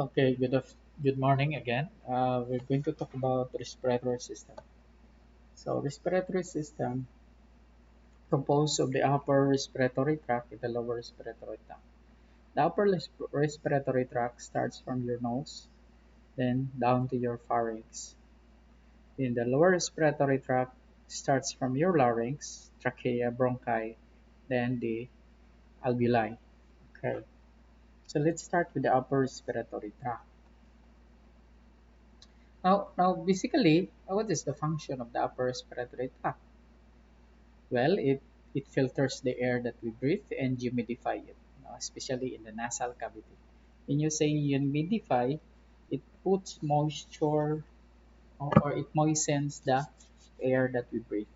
Okay, good morning again. We're going to talk about respiratory system. So, respiratory system composed of the upper respiratory tract and the lower respiratory tract. The upper respiratory tract starts from your nose, then down to your pharynx. Then the lower respiratory tract starts from your larynx, trachea, bronchi, then the alveoli. Okay, so let's start with the upper respiratory tract. Now, basically, what is the function of the upper respiratory tract? Well, it filters the air that we breathe and humidify it, especially in the nasal cavity. When you say humidify, it puts moisture or it moistens the air that we breathe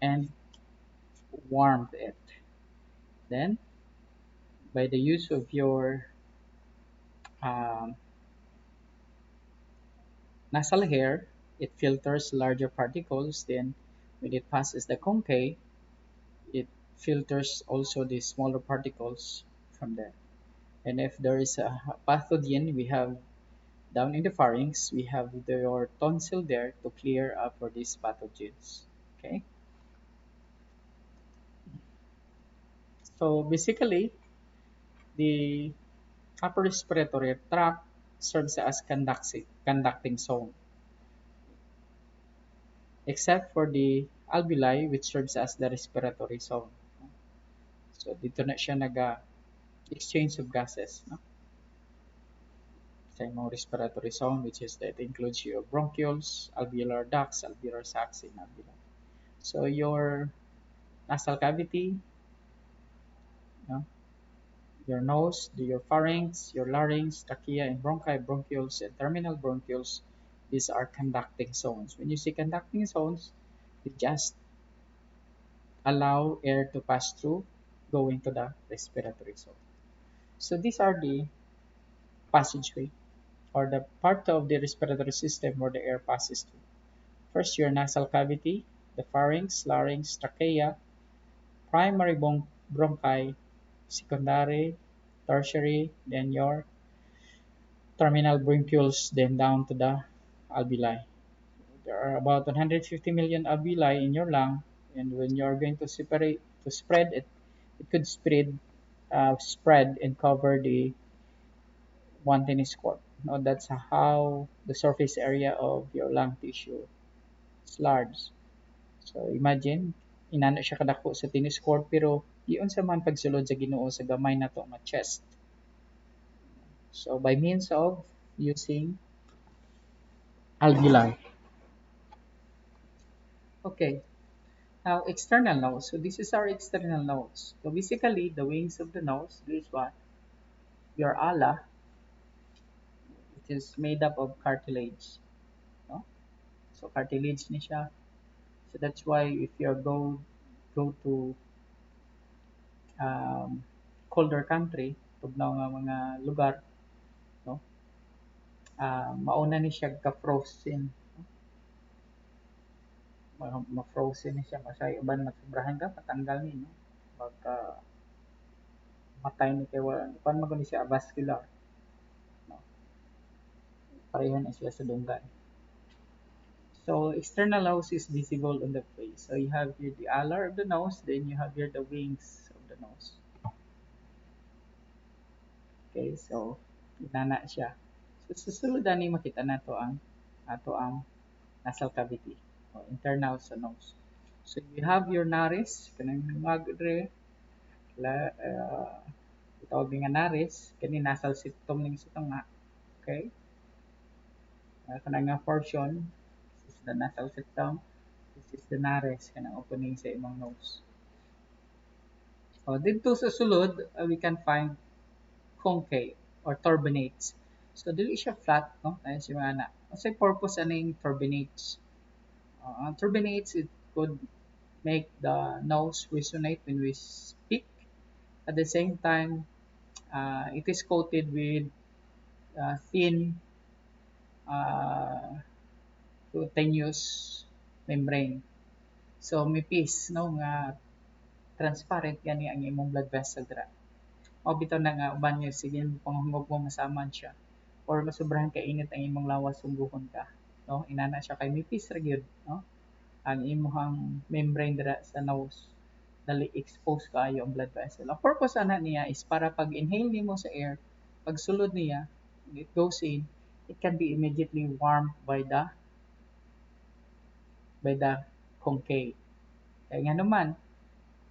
and warms it. Then, by the use of your um, nasal hair, it filters larger particles. Then, when it passes the concha, it filters also the smaller particles from there. And if there is a pathogen, we have down in the pharynx, we have your tonsil there to clear up for these pathogens. Okay, so basically, the upper respiratory tract serves as conducting zone, except for the alveoli, which serves as the respiratory zone. So dito na siya exchange of gases. No? Same respiratory zone, which is that includes your bronchioles, alveolar ducts, alveolar sacs, and alveoli. So your nasal cavity, no? Your nose, your pharynx, your larynx, trachea, and bronchi, bronchioles, and terminal bronchioles, these are conducting zones. When you say conducting zones, they just allow air to pass through going to the respiratory zone. So these are the passageway or the part of the respiratory system where the air passes through. First, your nasal cavity, the pharynx, larynx, trachea, primary bronchi, secondary, tertiary, then your terminal bronchioles, then down to the alveoli. There are about 150 million alveoli in your lung, and when you're going to separate to spread it, it could spread and cover the one tennis court. No, that's how the surface area of your lung tissue is large. So imagine, inana siya kadako sa tennis court pero diyon sa man pagsulod sa Ginoo sa gamay na to nga chest. So by means of using alveoli. Okay, now external nose. So this is our external nose. So basically the wings of the nose, this is what your ala, which is made up of cartilage. No? So cartilage ni siya. So that's why if you go to um, colder country, tugnaw nga mga lugar, no? Mauna ni siya ka-frozen. Ma-frozen ni siya kasi uban magsobrahan ka patanggal ni, no? Baka matay ni kay wala kuan man ni siya avascular, no? Pareho na sila sa dunggan. So external nose is visible on the face. So you have here the alar of the nose, then you have here the wings of the nose. Okay, so inana siya. So susulod ani makita nato ang nasal cavity or internal sa nose. So you have your nares, kanang magre la tawag nga nares, kani nasal septum ning sa tunga. Okay? Kanang nga portion, this is the nasal septum, this is the nares, kanang opening sa imong nose. So dito sa sulod, we can find concave or turbinates. So dili siya flat, no? Ayun si mga na. What's purpose aning turbinates? Turbinates, it could make the nose resonate when we speak. At the same time, it is coated with thin uh, cutaneous membrane. So mipis no nga transparent gani ang imong blood vessel dira. O bitaw na nga uban niya sige panghungog mo masaman siya. or masobrahan ka init ang imong lawas sungguhon ka, no, inana siya kay nipis ra gyud, no, ang imong membrane dira sa nose dali expose kaayo ang blood vessel. Ang purpose ana niya is para pag inhale nimo sa air, pag sulod niya, it goes in, it can be immediately warmed by the concave. Kaya nga naman,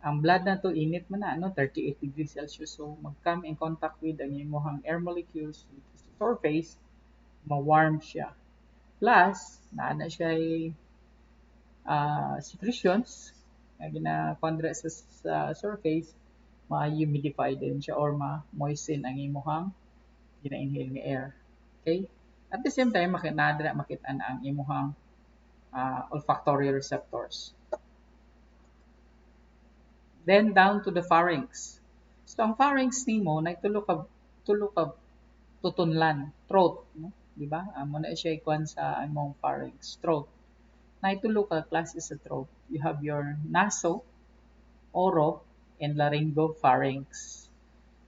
ang blood na to init man na, no, 38 degrees Celsius. So, mag-come in contact with ang imong air molecules with the surface, ma-warm siya. Plus, naana siya secretions na ginakondra sa surface, ma-humidify din siya or ma-moisten ang imong gina-inhale nga air. Okay? At the same time, makinadra makita na ang imong olfactory receptors. Then down to the pharynx. So ang pharynx nimo nay tulo ka tutunlan, throat, no? Di ba? Amo na siya ikuan sa imong pharynx, throat. Nay tulo ka klase sa throat. You have your naso, oro, and laryngopharynx.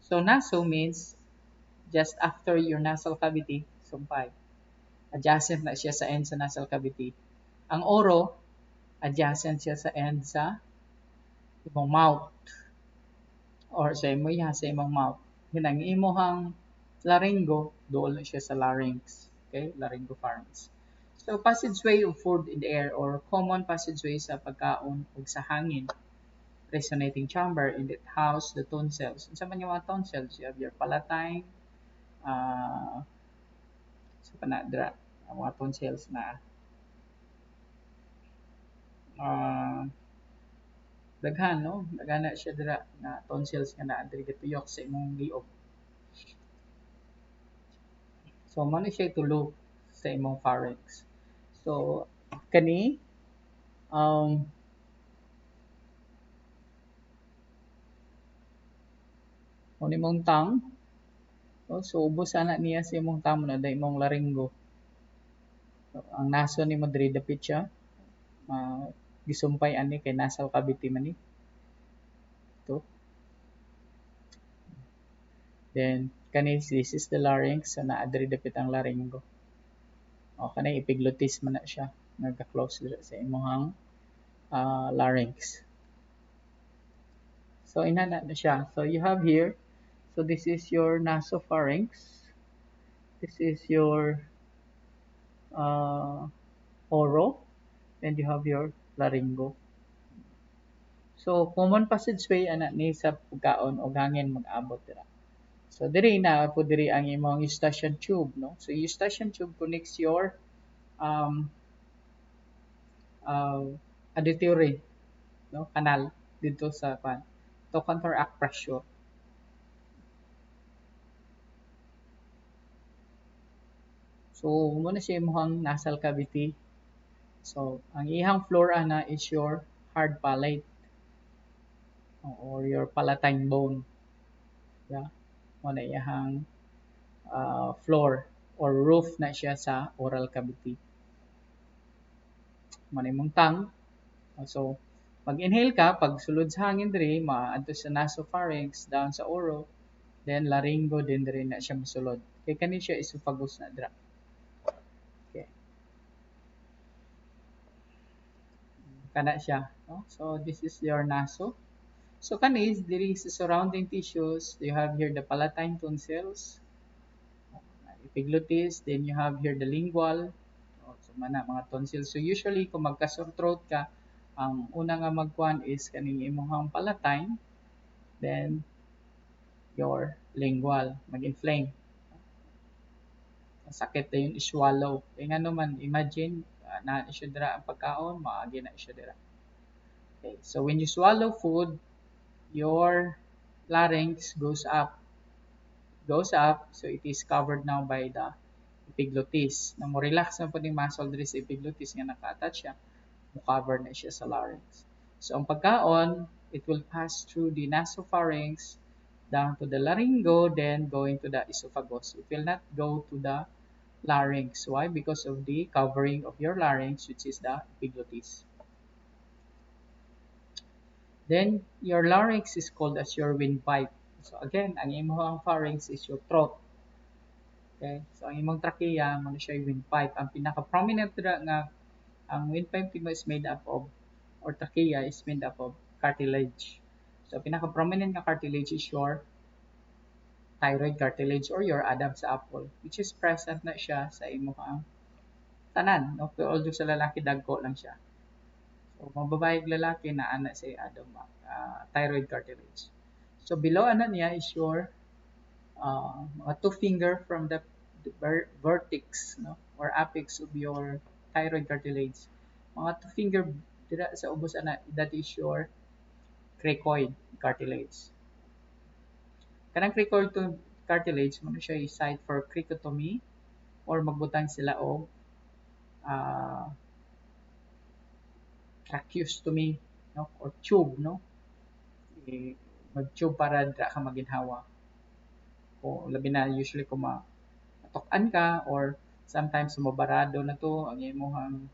So naso means just after your nasal cavity, sumpay. Adjacent na siya sa end sa nasal cavity. Ang oro, adjacent siya sa end sa imong mouth or sa imong mouth. Hinang imong laryngo, dool na siya sa larynx. Okay? Laryngopharynx. So, passageway of food in the air or common passageway sa pagkaon ug sa hangin. Resonating chamber in that house the tonsils. Unsa man yung mga tonsils? You have your palatine, sa panadra, ang mga tonsils na uh, daghan, no? Daghan na siya dira na tonsils nga naa diri gituyok sa imong liog. So, mano siya tulo sa imong pharynx. So, kani, um, kung imong tongue, so ubos ana niya sa imong tamo na dahil imong laringo. So, ang naso ni mo diri dapit siya, gisumpay ani kay nasal cavity man ni. Ito. Then, kani, this is the larynx, so naa diri dapit ang laringo. O, kanay epiglotis man na siya, nagka-close dira sa imong larynx. So, inana na siya. So, you have here, so this is your nasopharynx. This is your oro. And you have your laryngo. So, common passageway ana ni sa pagkaon o hangin mag-abot dira. So, diri na po diri ang imong eustachian tube, no? So, eustachian tube connects your um, auditory, no, kanal dito sa pan to counteract pressure. So, muna siya imong nasal cavity. So, ang ihang floor ana is your hard palate or your palatine bone. Yeah? Muna ihang floor or roof na siya sa oral cavity. Muna imong tongue. So, mag-inhale ka, pag sulod sa hangin diri, maadto sa nasopharynx, down sa oro, then laryngo din diri na siya mosulod. Kay kani siya esophagus na dira. Okay. Kana siya, no? So this is your naso. So kani diri sa surrounding tissues, you have here the palatine tonsils, epiglottis, then you have here the lingual, so mana mga tonsils. So usually kung magka-sore throat ka, ang una nga magkuan is kaning imong palatine, then your lingual mag-inflame. Sakit na yun i-swallow. Kaya nga naman, imagine, na siya dira ang pagkaon, maagi na siya dira. Okay, so when you swallow food, your larynx goes up. So it is covered now by the epiglottis. Na mo relax na po yung muscle diri sa epiglottis nga naka-attach siya, mo-cover na siya sa larynx. So ang pagkaon, it will pass through the nasopharynx down to the laryngo, then going to the esophagus. It will not go to the larynx. Why? Because of the covering of your larynx, which is the epiglottis. Then, your larynx is called as your windpipe. So again, ang imong pharynx is your throat. Okay? So, ang imong trachea, mo na siya yung windpipe. Ang pinaka-prominent na nga, ang windpipe mo is made up of, or trachea is made up of cartilage. So, pinaka-prominent nga cartilage is your thyroid cartilage or your Adam's apple, which is present na siya sa imong tanan. No? Pero although sa lalaki, dagko lang siya. So, mga babae lalaki na ana sa Adam, thyroid cartilage. So, below ano niya is your mga two finger from the vertex, no, or apex of your thyroid cartilage. Mga two finger dira sa ubos ana, that is your cricoid cartilage. Kanang cricoid cartilage mo siya is site for cricotomy or magbutang sila og uh, tracheostomy, no, or tube, no, mag-tube para dira ka maginhawa. O labi na usually kung matok-an ka or sometimes sumabarado na to ang imong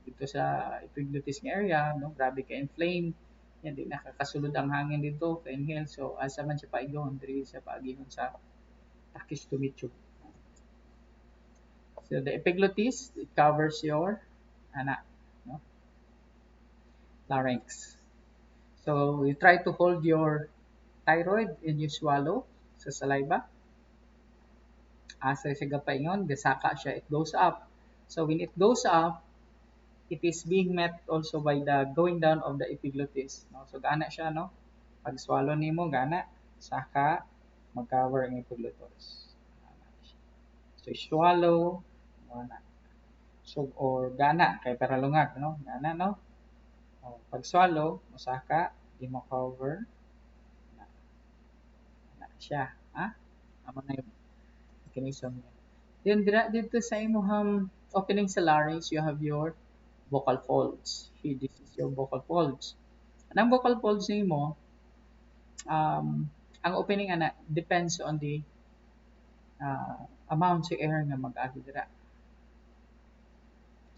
dito sa epiglottis nga area, no, grabe ka inflame, yan di nakakasulod ang hangin dito ka inhale, so asa man siya paigong diri sa paagihon sa tracheostomy tube. So the epiglottis, it covers your ana, no, larynx. So you try to hold your thyroid and you swallow sa saliva. Asa siya gapaingon, gasaka siya, it goes up. So when it goes up, it is being met also by the going down of the epiglottis. No? So gana siya, no? Pag swallow nimo gana, saka mag-cover ang epiglottis. So swallow, gana. So or gana kay para lungag, no? Gana, no? O, pag swallow, musaka, di mo cover, gana siya, ha? Amo na yung mechanism niya. Then dito sa imuhang opening sa larynx, you have your vocal folds. Here, this is your vocal folds. Ang vocal folds nimo, ang opening ana depends on the amount sa air nga mag-agi dira.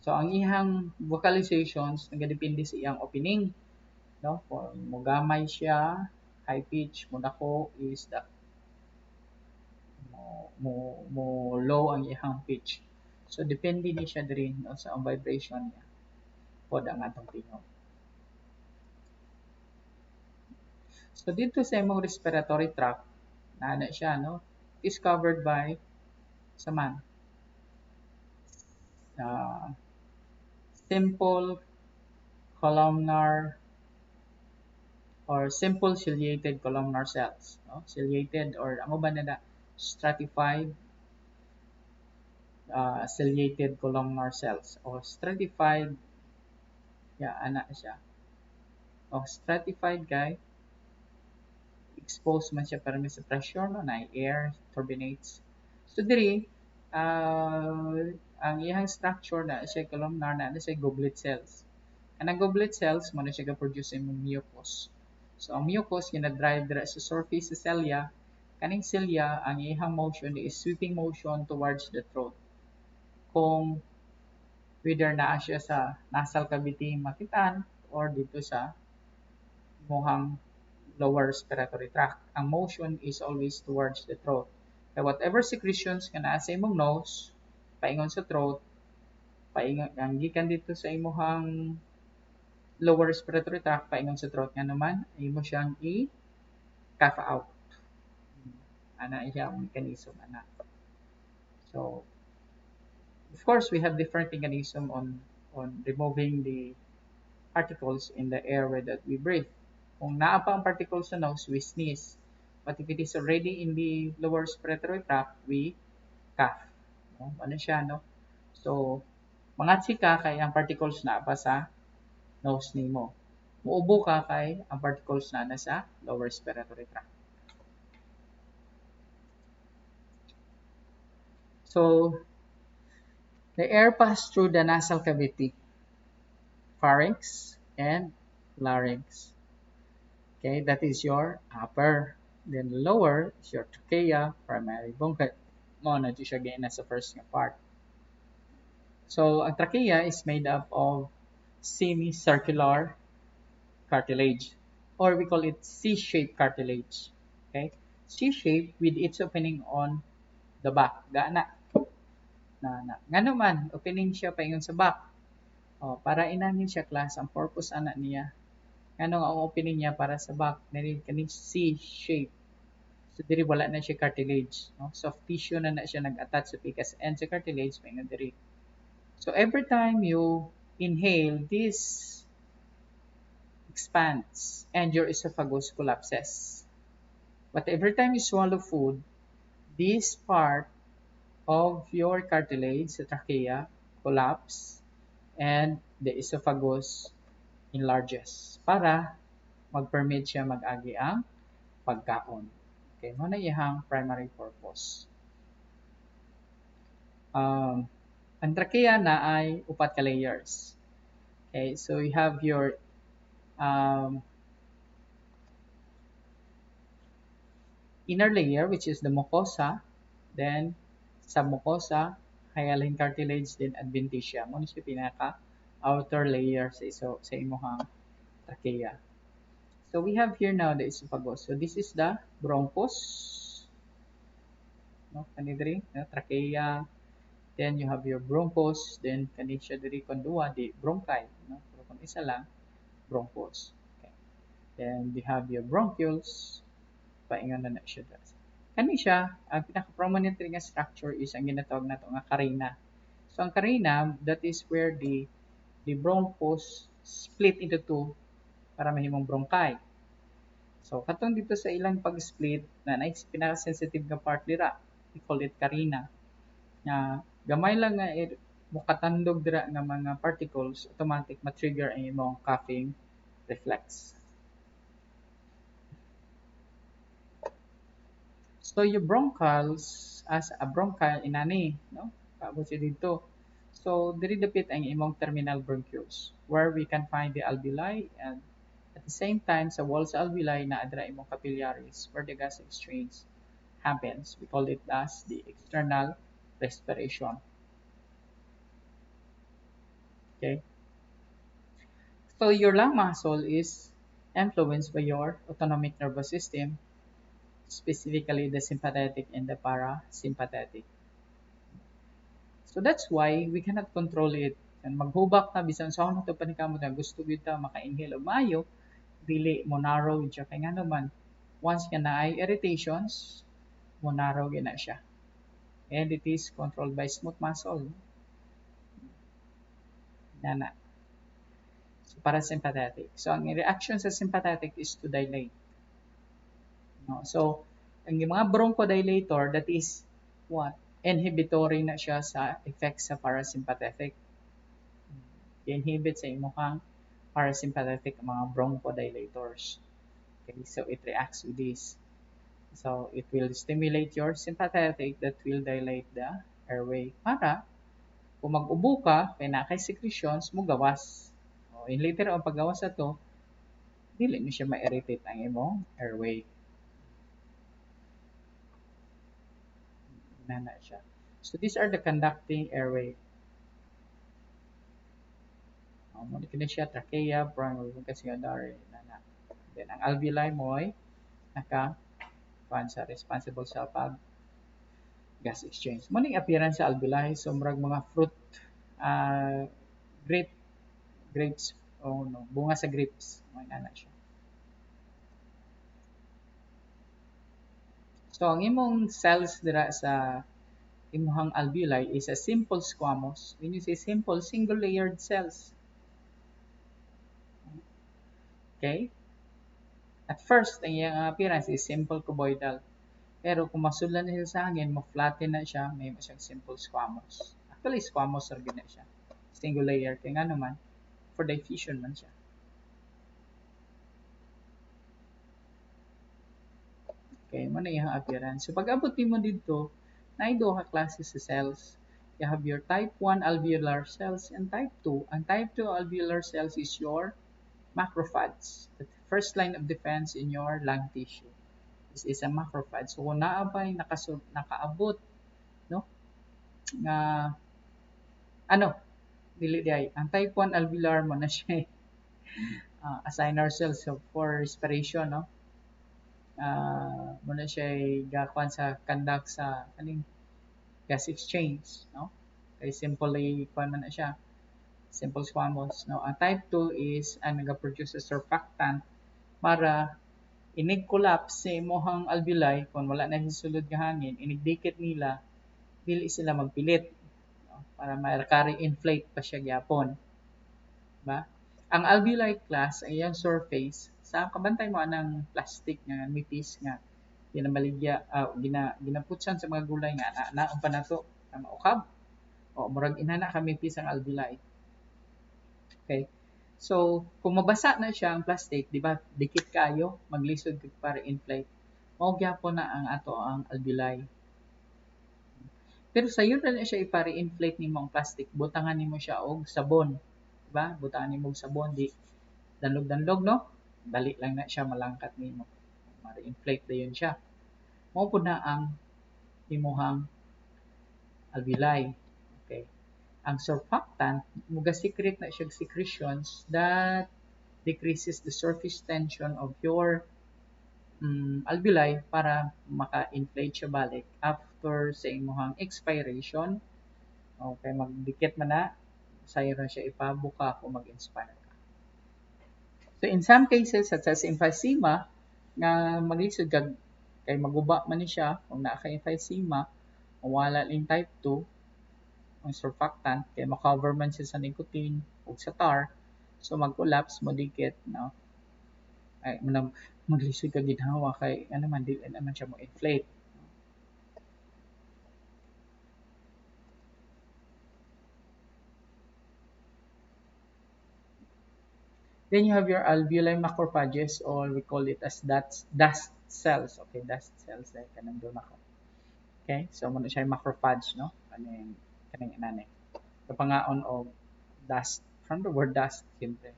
So ang ihang vocalizations nagadepende sa iyang opening, no? Kung mo gamay siya, high pitch, mo dako is the mo low ang ihang pitch. So depende ni siya diri, no, sa ang vibration niya pod ang atong tingog. So dito sa imong respiratory tract, na siya, no? Is covered by saman simple columnar or simple ciliated columnar cells, no? Ciliated or ang uban na stratified ciliated columnar cells or stratified, ana siya. O stratified kay exposed man siya para may sa pressure, no, na air turbinates. So diri ang iyang structure na siya columnar na siya goblet cells. Ang goblet cells mo na siya ga-produce imong mucus. So ang mucus gina-drive dira sa surface sa cilia. Kaning cilia ang iyang motion is sweeping motion towards the throat. Kung whether naa siya sa nasal cavity makitaan or dito sa muhang lower respiratory tract. Ang motion is always towards the throat. Kaya whatever secretions ka naa sa imong nose, paingon sa throat, paingon ang gikan dito sa imong lower respiratory tract, paingon sa throat nga naman, imo siyang i-cough out. Ana iyang mechanism ana. So of course we have different mechanism on removing the particles in the airway that we breathe. Kung naa pa ang particles sa nose, we sneeze. But if it is already in the lower respiratory tract, we cough. No? Ano siya, no? So, mangatsi ka kay ang particles na pa sa nose nimo. Muubo ka kay ang particles na nasa lower respiratory tract. So, the air passes through the nasal cavity, pharynx, and larynx. Okay, that is your upper. Then lower is your trachea, primary bronchi. Mo na siya gina sa first nga part. So, ang trachea is made up of semicircular cartilage, or we call it C-shaped cartilage. Okay, C-shaped with its opening on the back, gana. na ngano man opening siya paingon sa back. O, para inamin siya class ang purpose ana niya. Ngano ang opening niya para sa back dili kani C shape. So diri wala na siya cartilage, no? Soft tissue na siya nag-attach sa picas and sa cartilage paingon diri. So every time you inhale, this expands and your esophagus collapses. But every time you swallow food, this part of your cartilage, the trachea, collapse and the esophagus enlarges para mag-permit siya mag-agi ang pagkaon. Okay, mo na iyang primary purpose. Ang trachea na ay upat ka layers. Okay, so you have your um, inner layer, which is the mucosa, then submucosa, hyaline cartilage, then adventitia. Mo siya pinaka outer layer sa imuhang trachea. So we have here now the esophagus. So this is the bronchus, no, kanidri, no, trachea. Then you have your bronchus, then kani siya diri kon duwa di bronchi, no. Pero kung isa lang, bronchus. Okay. Then we have your bronchioles, paingon na siya. Kani siya, ang pinaka-prominent nga structure is ang ginatawag nato nga carina. So ang carina, that is where the bronchus split into two para mahimong bronchi. So katong dito sa ilang pag-split na pinaka-sensitive nga part dira, we call it carina. Nga gamay lang nga mukatandog dira nga mga particles, automatic ma-trigger ang imong coughing reflex. So yung bronchals as a bronchial inani, no? Paabot siya dito. So diri dapit ang imong terminal bronchioles where we can find the alveoli and at the same time sa walls alveoli na adra imong capillaries where the gas exchange happens. We call it as the external respiration. Okay? So your lung muscle is influenced by your autonomic nervous system, specifically the sympathetic and the parasympathetic. So that's why we cannot control it. And maghubak na bisan sa ano to panikamot na gusto kita maka-inhale o mayo, dili mo narrow siya kay nga naman once ka na ay irritations, mo narrow na siya. And it is controlled by smooth muscle. Nana. So, parasympathetic. So ang reaction sa sympathetic is to dilate. No? So ang mga bronchodilator, that is what? Inhibitory na siya sa effect sa parasympathetic. I-inhibit sa imuhang parasympathetic mga bronchodilators. Okay, so it reacts with this. So it will stimulate your sympathetic that will dilate the airway para kung mag-ubo ka, kaya na kay secretions mo gawas. O, in later ang paggawas na to, dili mo siya ma-irritate ang imong airway. Nana siya. So these are the conducting airway. Muna kini siya trachea, bronchoalveolar, nana. Then ang alveoli mo ay responsible sa pag gas exchange. Muna yung appearance sa alveoli, so murag mga fruit, grapes, bunga sa grapes. May nana siya. So ang imong cells dira sa imong alveoli is a simple squamous. When you say simple, single layered cells. Okay? At first, ang iyang appearance is simple cuboidal. Pero kung masulan na siya sa hangin, ma-flatten na siya, may siyang simple squamous. Actually, squamous rin na siya. Single layer. Kaya nga naman, for diffusion man siya. Okay, mo na iyang appearance. So, pag-abot mo dito, na-do ka classes sa cells. You have your type 1 alveolar cells and type 2. Ang type 2 alveolar cells is your macrophages, the first line of defense in your lung tissue. This is a macrophage. So kung naabay nakaabot, no? Nga dili di ay ang type 1 alveolar mo na siya assign ourselves for respiration, no? Mo na siya gakuan sa conduct sa kaning gas exchange, no? Kay simply kuan man na siya, simple squamous. No, ang type 2 is ang nagaproduce sa surfactant para inig collapse sa imong alveoli kung wala na hisulod nga hangin, inigdikit nila dili sila magpilit, no? Para ma-carry inflate pa siya gyapon, ba? Ang alveoli class ay yung surface sa kabantay mo anang plastic nga nipis nga ginamaligya ginaputsan sa mga gulay nga naon pa nato na maukab o murag inana ka nipis ang alveoli. Okay? So, kung mabasa na siya ang plastic, di ba, dikit kayo, maglisod para inflate. Mao gyapon na ang ato ang alveoli. Pero sayo na siya ipare-inflate nimo ang plastic, butangan nimo siya og sabon, di ba? Butangan nimo og sabon, di danlog-danlog, no? Dali lang na siya malangkat nimo. Mare-inflate dayon siya. Mao pud na ang imuhang alveoli. Okay. Ang surfactant, muga secret na siya secretions that decreases the surface tension of your alveoli para maka-inflate siya balik after sa imuhang expiration. Okay, magdikit man na, sayo na siya ipabuka kung mag-inspire ka. So in some cases, such as emphysema, nga maglisod kag kay maguba man ni siya, kung naa ka emphysema, wala ling type 2, ang surfactant, kay makover man siya sa nicotine o sa tar, so mag-collapse, modikit, no? Ay, maglisod ka ginhawa kay ano man, di naman siya mo inflate. Then you have your alveoli macrophages, or we call it as dust cells. Okay, dust cells like kanang doon ako. Okay, so muna siya macrophage, no? Kaning inani. Kapangaon og dust, from the word dust, simple.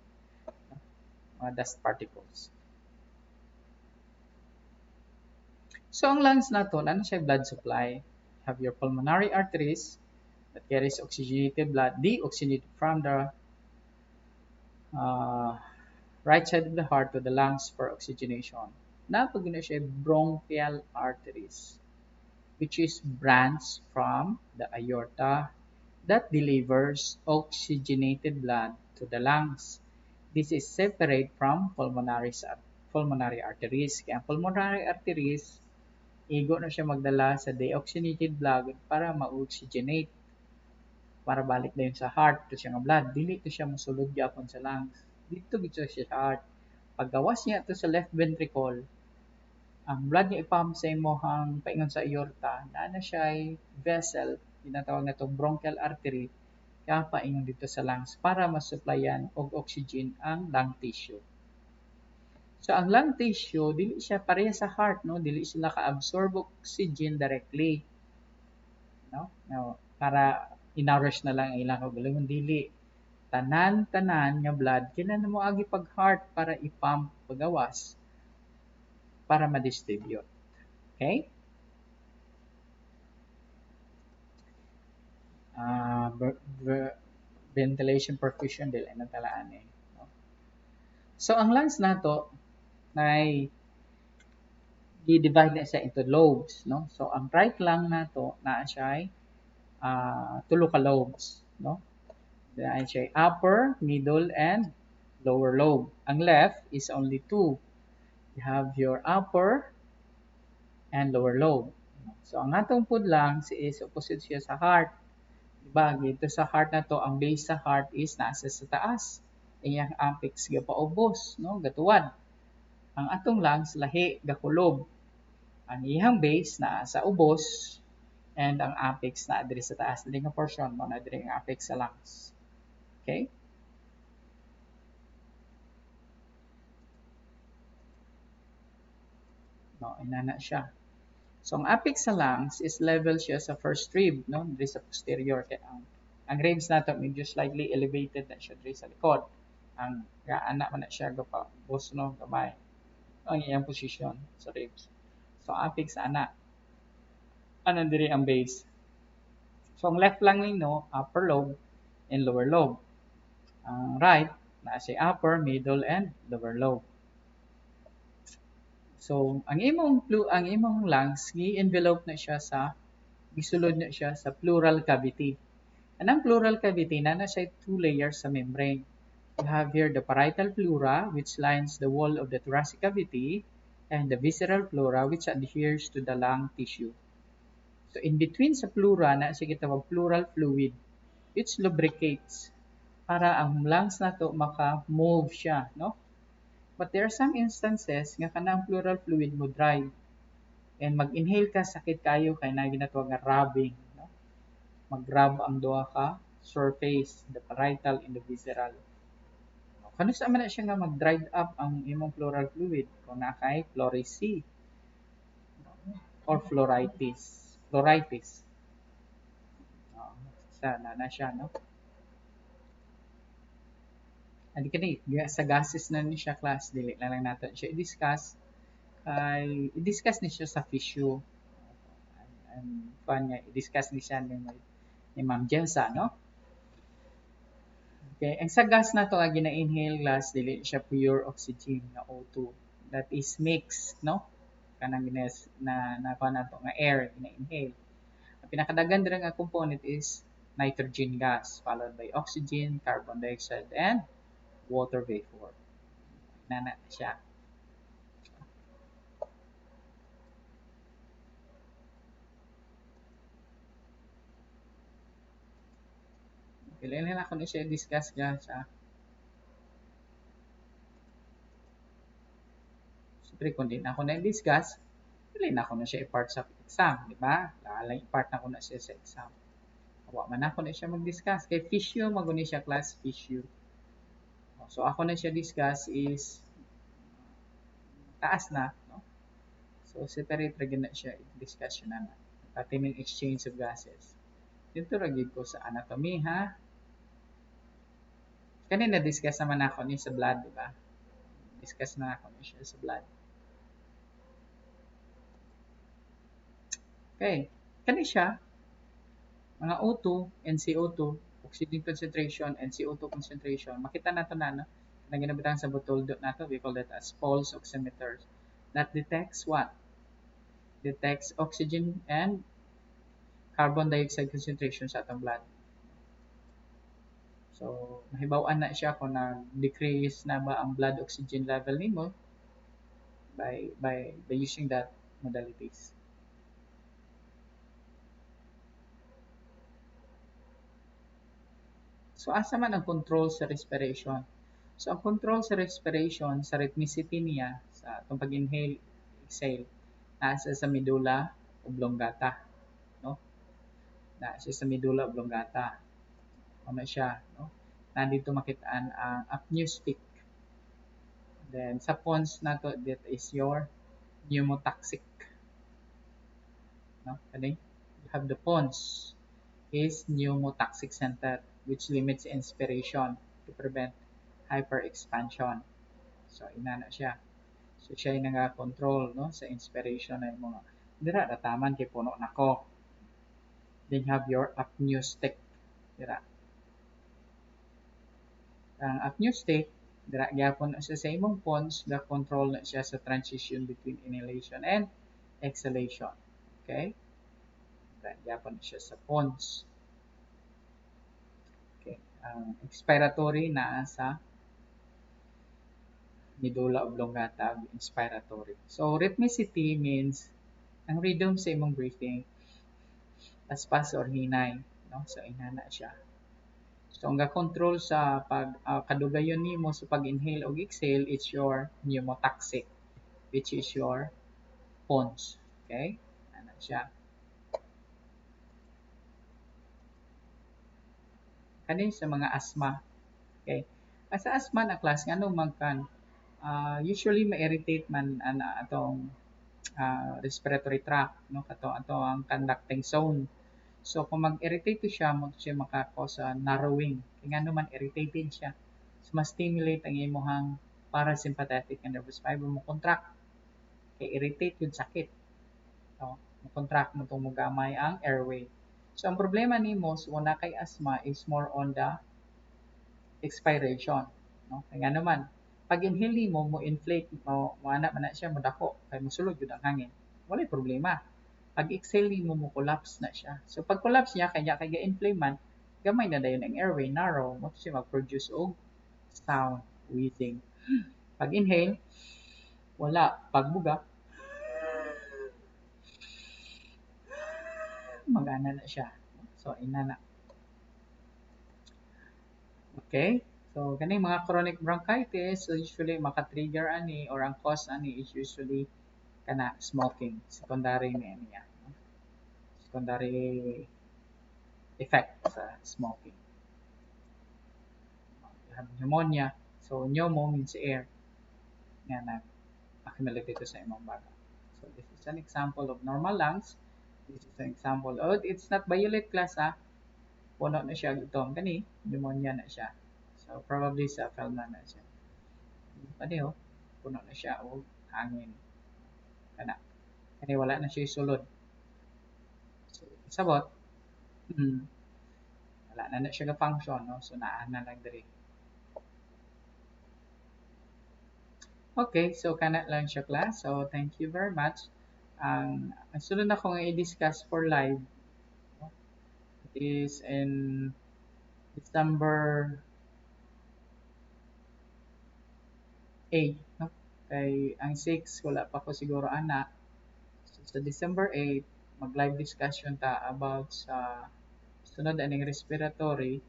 Mga dust particles. So ang lungs nato, ano siya blood supply? Have your pulmonary arteries that carries oxygenated blood, deoxygenated from the right side of the heart to the lungs for oxygenation. Napag na siya bronchial arteries, which is branch from the aorta that delivers oxygenated blood to the lungs. This is separate from pulmonary arteries. Kaya ang pulmonary arteries, igo na siya magdala sa deoxygenated blood para ma-oxygenate, para balik na yun sa heart to siya nga blood. Dili to siya mosulod gyapon sa lungs. Dito gito siya sa heart. Paggawas niya to sa left ventricle, ang blood niya ipump sa imong paingon sa aorta, na siya ay vessel, tinatawag na itong bronchial artery, kaya paingon dito sa lungs para masupplyan og oxygen ang lung tissue. So ang lung tissue, dili siya pareha sa heart, no? Dili sila ka-absorb oxygen directly. No? No, para inarish na lang ang ilang kaugalingon, dili. Tanan-tanan nga blood, kailangan mo agi pag-heart para ipump pagawas para ma-distribute. Okay? Ventilation perfusion, dili na talaan eh. No? So, ang lungs nato, ay i-divide na siya into lobes. No? So, ang right lung nato, na siya ay tulo ka lobes. No? Na siya upper, middle, and lower lobe. Ang left is only two. You have your upper and lower lobe. So, ang atong food lungs is opposite siya sa heart. Diba? Dito sa heart na to, ang base sa heart is nasa sa taas. Iyang apex gapaubos, no? Gatuwad. Ang atong lungs lahi gakulob. Ang iyang base na sa ubos and ang apex na adiri sa taas. Dili nga portion mo na adiri ang apex sa lungs. Okay? No, inana siya. So, ang apex sa lungs is level siya sa first rib, no? Diri sa posterior. Kaya ang ribs nato medyo slightly elevated na siya diri sa likod. Ang gaana man na siya gapa bus, no? Gamay. Ang iyang position sa ribs. So, apex sa ana. Ano diri ang base? So, ang left lang nino, upper lobe and lower lobe. Ang right, na siya upper, middle, and lower lobe. So, ang imong lungs, gi-envelope na siya sa, gisulod na siya sa pleural cavity. Anang pleural cavity na siya two layers sa membrane. You have here the parietal pleura, which lines the wall of the thoracic cavity, and the visceral pleura, which adheres to the lung tissue. So in between sa pleura na siya gitawag pleural fluid, which lubricates para ang lungs nato maka-move siya, no? But there are some instances nga kanang pleural fluid mo dry and mag-inhale ka sakit kayo kay na ginatawag nga rubbing, no? Mag-rub ang duha ka surface, the parietal and the visceral. Kano sa man na siya nga mag-dried up ang imong pleural fluid kung na kay pleurisy or Pleuritis. Na siya, no? Adi kani sa gases na ni siya class dili na lang natin siya i-discuss kay i-discuss ni siya sa tissue. And fun nga i-discuss ni siya ni Ma'am Jelsa, no? Okay, ang sa gas na to nga gina-inhale gas dili siya pure oxygen na O2. That is mixed, no? Kanang gines na nato nga air gina-inhale. Ang pinakadagan dira nga component is nitrogen gas followed by oxygen, carbon dioxide and water vapor. Nana siya. Kailan na ako na siya discuss ka sa siyempre kung din ako na discuss kailan na ako na siya i-part sa exam, di ba? Lalang i-part na ako na siya sa exam. Awa man ako na siya mag-discuss. Kay physio, mag-uni siya class physio. So ako na siya discuss is taas na, no? So separate ra na siya discussion na na. Pati ng exchange of gases. Dito ra ko sa anatomy, ha? Kanina discuss naman ako ni sa blood, di ba? Discuss na ako ni siya sa blood. Okay. Kani siya, mga O2 and CO2, oxygen concentration and CO2 concentration, makita nato na, no? Na ginabitang sa botol nato, we call that as pulse oximeter. That detects what? Detects oxygen and carbon dioxide concentration sa atong blood. So, mahibaw-an na siya kung na-decrease na ba ang blood oxygen level nimo by using that modalities. So, asa man ang control sa respiration? So, ang control sa respiration, sa rhythmicity niya, sa itong pag-inhale, exhale, nasa sa medulla oblongata, no? Nasa sa medulla oblongata. Ano siya, no? Nandito makitaan ang apneutic. Then, sa pons na to, that is your pneumotaxic. No? Okay? You have the pons is pneumotaxic center, which limits inspiration to prevent hyperexpansion. So, ina na siya. So, siya yung nag-control, no, sa inspiration na mga dira rataman kay puno nako. Then you have your apneutic. Dira. Ang apneutic, dira gyapon siya sa imong pons, ga-control na siya sa transition between inhalation and exhalation. Okay? Dira gyapon siya sa pons. Okay. Ang expiratory na sa medulla oblongata, inspiratory. So, rhythmicity means ang rhythm sa imong breathing paspas or hinay, no? So inana siya. So ang ga-control sa kadugayon nimo sa pag-inhale o exhale, it's your pneumotaxic, which is your pons. Okay? Ana siya. Kani sa mga asthma. Okay? Sa asthma na class ngano man kan usually ma-irritate man atong respiratory tract, no? Kato ato ang conducting zone. So, kung mag-irritate siya, mo siya makakos narrowing. Kaya nga naman, irritated siya. So, mas stimulate ang imuhang parasympathetic and nervous fiber mo contract. Kaya irritate yun sakit. So, contract mo itong magamay ang airway. So, ang problema ni mo, so, na kay asthma is more on the expiration. No? Kaya nga naman, pag inhale mo, mo-inflate, mo-anak man na siya, mo-dako, kaya mosulod yun ang hangin. Wala problema. Pag exhale mo, mo collapse na siya. So pag collapse niya, kaya inflame man, gamay na dayon ang airway narrow mo siya mag-produce og sound wheezing. Pag inhale, wala. Pagbuga, magana na siya. So ina na. Okay? So kani mga chronic bronchitis, so usually maka-trigger ani or ang cause ani is usually kana smoking, secondary niya. Secondary effect sa smoking. You have pneumonia. So pneumo means air nga nag-accumulate ito sa imong baga. So this is an example of normal lungs. This is an example. Oh, it's not violet class ha. Puno na siya itong kani, pneumonia na siya. So probably sa Felna na siya. Pwede oh, puno na siya o hangin. Kana. Kani wala na siya sulod. So sabot, mm, wala na siya ga-function no. So naa na lang diri. Okay, so kana lang siya class. So thank you very much. Ang sunod na kong i-discuss for live is in December 8, no? Kay ang 6 wala pa ko siguro anak. So, sa December 8, mag-live discussion ta about sa sunod aning respiratory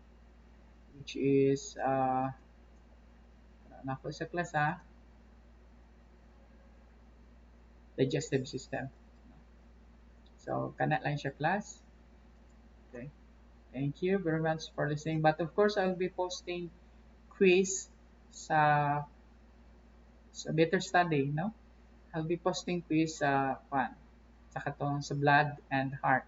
which is nako sa class ha, digestive system. So kana lang siya class. Okay. Thank you very much for listening. But of course, I'll be posting quiz sa better study, no? I'll be posting quiz sa sa katong sa blood and heart.